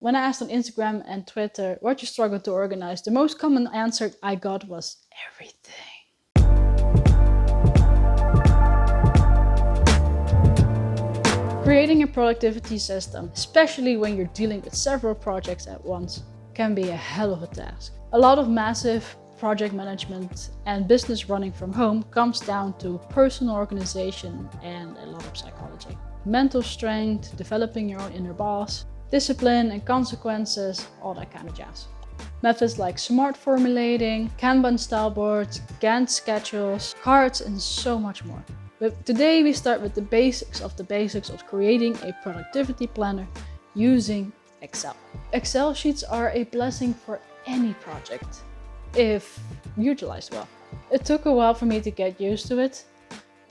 When I asked on Instagram and Twitter what you struggle to organize, the most common answer I got was everything. Creating a productivity system, especially when you're dealing with several projects at once, can be a hell of a task. A lot of massive project management and business running from home comes down to personal organization and a lot of psychology. Mental strength, developing your own inner boss, discipline and consequences, all that kind of jazz. Methods like smart formulating, Kanban style boards, Gantt schedules, cards, and so much more. But today we start with the basics of creating a productivity planner using Excel. Excel sheets are a blessing for any project, if utilized well. It took a while for me to get used to it,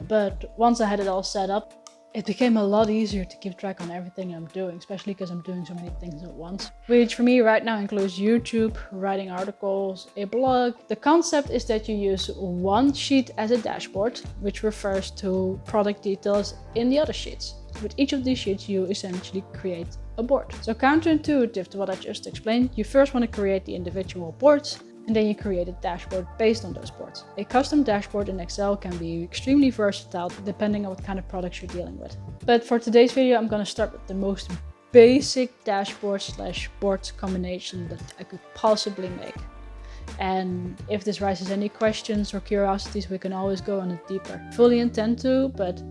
but once I had it all set up, it became a lot easier to keep track on everything I'm doing, especially because I'm doing so many things at once. Which for me right now includes YouTube, writing articles, a blog. The concept is that you use one sheet as a dashboard, which refers to product details in the other sheets. With each of these sheets, you essentially create a board. So counterintuitive to what I just explained, you first want to create the individual boards, and then you create a dashboard based on those boards. A custom dashboard in Excel can be extremely versatile depending on what kind of products you're dealing with. But for today's video, I'm going to start with the most basic dashboard/boards combination that I could possibly make. And if this raises any questions or curiosities, we can always go on it deeper. Fully intend to, but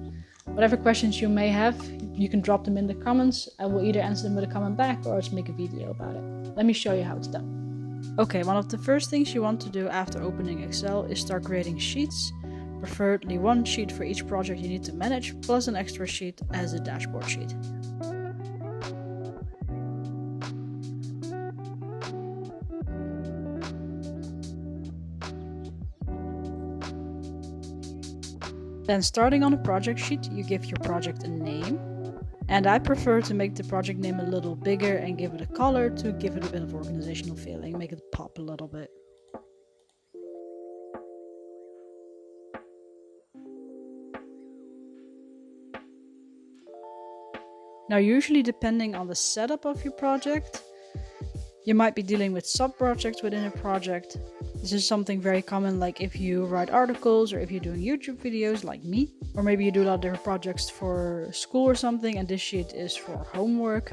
whatever questions you may have, you can drop them in the comments. I will either answer them with a comment back or just make a video about it. Let me show you how it's done. Okay, one of the first things you want to do after opening Excel is start creating sheets, preferably one sheet for each project you need to manage, plus an extra sheet as a dashboard sheet. Then starting on a project sheet, you give your project a name. And I prefer to make the project name a little bigger and give it a color to give it a bit of organizational feeling, make it pop a little bit. Now, usually depending on the setup of your project, you might be dealing with sub-projects within a project. This is something very common, like if you write articles or if you're doing YouTube videos like me, or maybe you do a lot of different projects for school or something, and this sheet is for homework.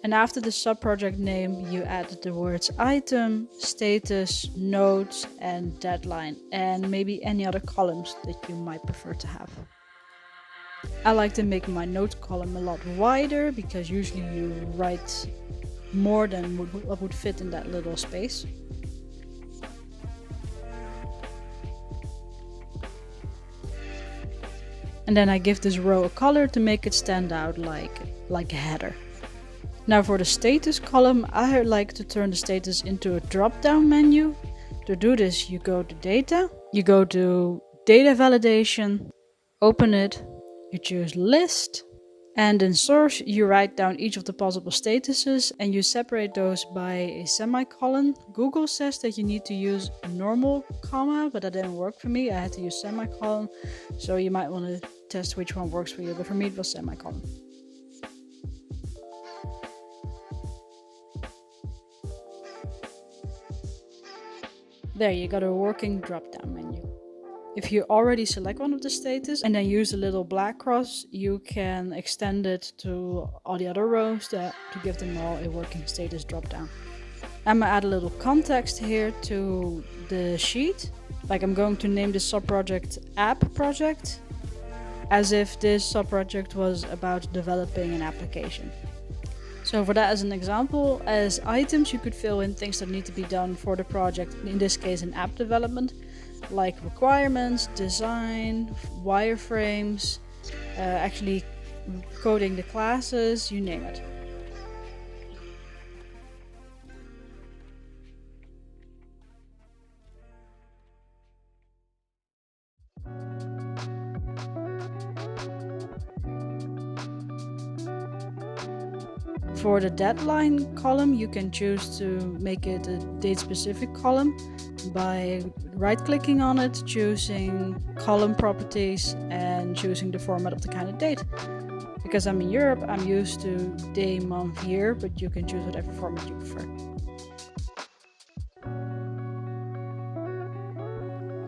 And after the sub-project name, you add the words item, status, notes, and deadline, and maybe any other columns that you might prefer to have. I like to make my notes column a lot wider because usually you write more than what would fit in that little space. And then I give this row a color to make it stand out like a header. Now for the status column, I like to turn the status into a drop-down menu. To do this, you go to data, you go to data validation, open it, you choose list, and in source you write down each of the possible statuses and you separate those by a semicolon. Google says that you need to use a normal comma, but that didn't work for me. I had to use semicolon, so you might want to test which one works for you, but for me it was semicolon. There, you got a working drop-down menu. If you already select one of the status and then use a little black cross, you can extend it to all the other rows to give them all a working status drop-down. I'm gonna add a little context here to the sheet. Like I'm going to name this sub-project app project, as if this sub-project was about developing an application. So for that as an example, as items you could fill in things that need to be done for the project, in this case an app development, like requirements, design, wireframes, actually coding the classes, you name it. For the deadline column, you can choose to make it a date-specific column by right-clicking on it, choosing column properties, and choosing the format of the kind of date. Because I'm in Europe, I'm used to day, month, year, but you can choose whatever format you prefer.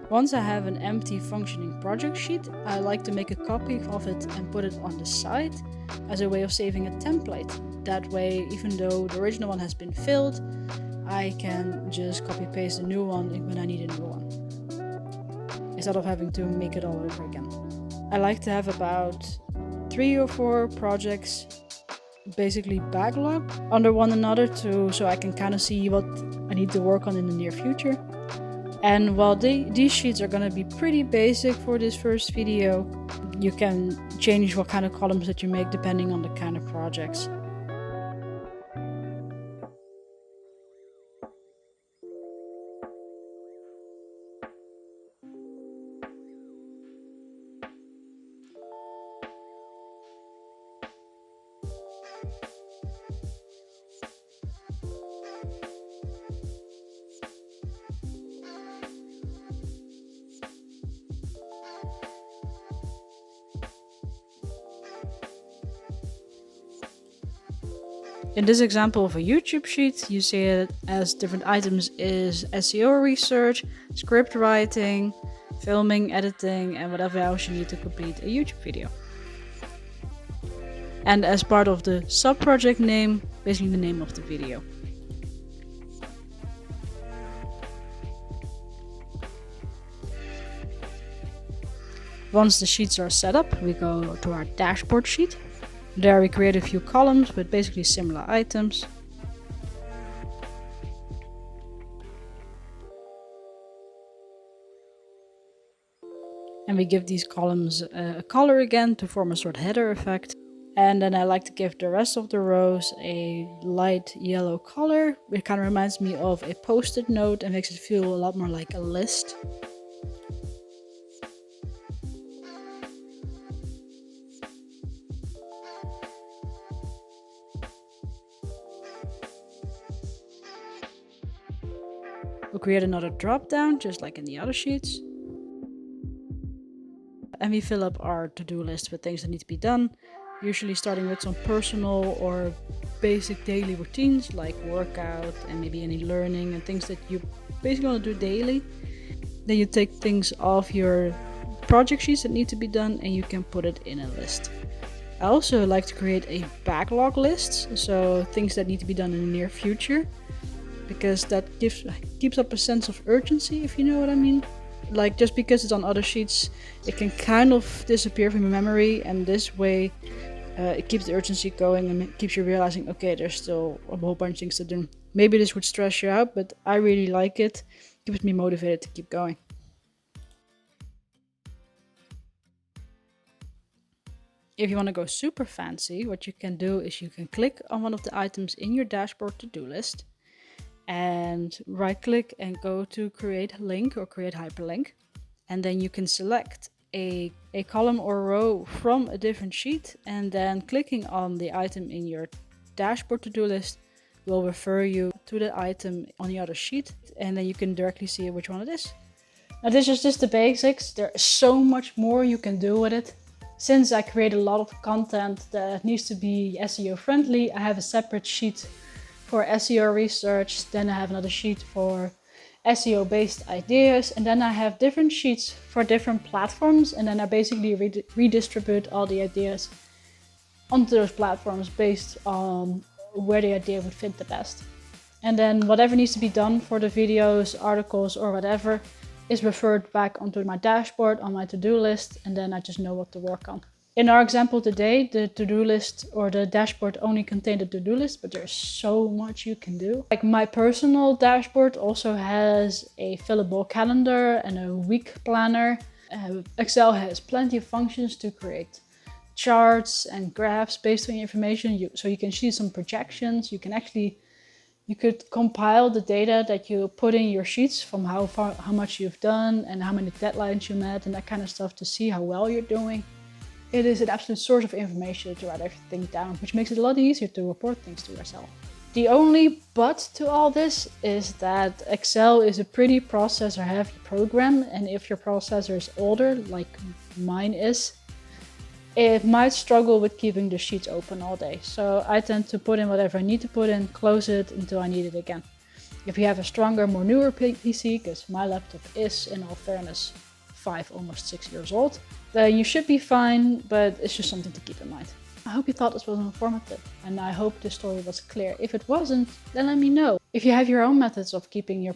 Once I have an empty functioning project sheet, I like to make a copy of it and put it on the side as a way of saving a template. That way, even though the original one has been filled, I can just copy paste a new one when I need a new one, instead of having to make it all over again. I like to have about 3 or 4 projects basically backlog under one another so I can kind of see what I need to work on in the near future. And while these sheets are going to be pretty basic for this first video, you can change what kind of columns that you make depending on the kind of projects. In this example of a YouTube sheet, you see it as different items is SEO research, script writing, filming, editing, and whatever else you need to complete a YouTube video. And as part of the sub-project name, basically the name of the video. Once the sheets are set up, we go to our dashboard sheet. There we create a few columns with basically similar items. And we give these columns a color again to form a sort of header effect. And then I like to give the rest of the rows a light yellow color. It kind of reminds me of a post-it note and makes it feel a lot more like a list. We'll create another drop down, just like in the other sheets. And we fill up our to-do list with things that need to be done, usually starting with some personal or basic daily routines like workout and maybe any learning and things that you basically want to do daily. Then you take things off your project sheets that need to be done and you can put it in a list. I also like to create a backlog list, so things that need to be done in the near future, because that keeps up a sense of urgency, if you know what I mean. Like, just because it's on other sheets, it can kind of disappear from your memory, and this way it keeps the urgency going and keeps you realizing, okay, there's still a whole bunch of things to do. Maybe this would stress you out, but I really like it. It keeps me motivated to keep going. If you want to go super fancy, what you can do is you can click on one of the items in your dashboard to-do list and right click and go to create link or create hyperlink. And then you can select a column or row from a different sheet, and then clicking on the item in your dashboard to-do list will refer you to the item on the other sheet, and then you can directly see which one it is. Now this is just the basics. There is so much more you can do with it. Since I create a lot of content that needs to be SEO friendly, I have a separate sheet for SEO research, then I have another sheet for SEO based ideas, and then I have different sheets for different platforms, and then I basically redistribute all the ideas onto those platforms based on where the idea would fit the best. And then whatever needs to be done for the videos, articles, or whatever is referred back onto my dashboard on my to-do list, and then I just know what to work on. In our example today, the to-do list or the dashboard only contained a to-do list, but there's so much you can do. Like, my personal dashboard also has a fillable calendar and a week planner. Excel has plenty of functions to create charts and graphs based on your information, so you can see some projections. You could compile the data that you put in your sheets from how much you've done and how many deadlines you met and that kind of stuff to see how well you're doing. It is an absolute source of information to write everything down, which makes it a lot easier to report things to yourself. The only but to all this is that Excel is a pretty processor heavy program, and if your processor is older, like mine is, it might struggle with keeping the sheets open all day. So I tend to put in whatever I need to put in, close it until I need it again. If you have a stronger, more newer PC, because my laptop is, in all fairness, 5, almost 6 years old, then you should be fine, but it's just something to keep in mind. I hope you thought this was informative, and I hope this story was clear. If it wasn't, then let me know. If you have your own methods of keeping your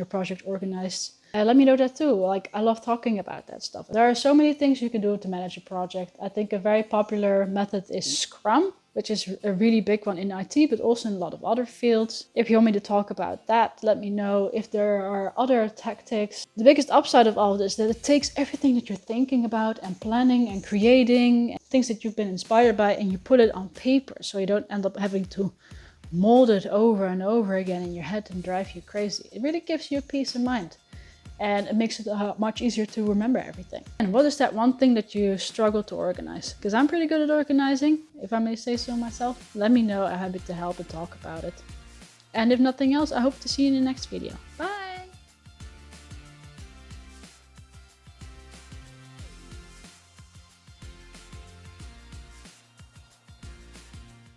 project organized, let me know that too. Like, I love talking about that stuff. There are so many things you can do to manage a project. I think a very popular method is Scrum, which is a really big one in IT, but also in a lot of other fields. If you want me to talk about that, let me know. If there are other tactics. The biggest upside of all of this is that it takes everything that you're thinking about and planning and creating, and things that you've been inspired by, and you put it on paper, so you don't end up having to mold it over and over again in your head and drive you crazy. It really gives you peace of mind. And it makes it much easier to remember everything. And what is that one thing that you struggle to organize? Because I'm pretty good at organizing, if I may say so myself. Let me know, I'm happy to help and talk about it. And if nothing else, I hope to see you in the next video. Bye!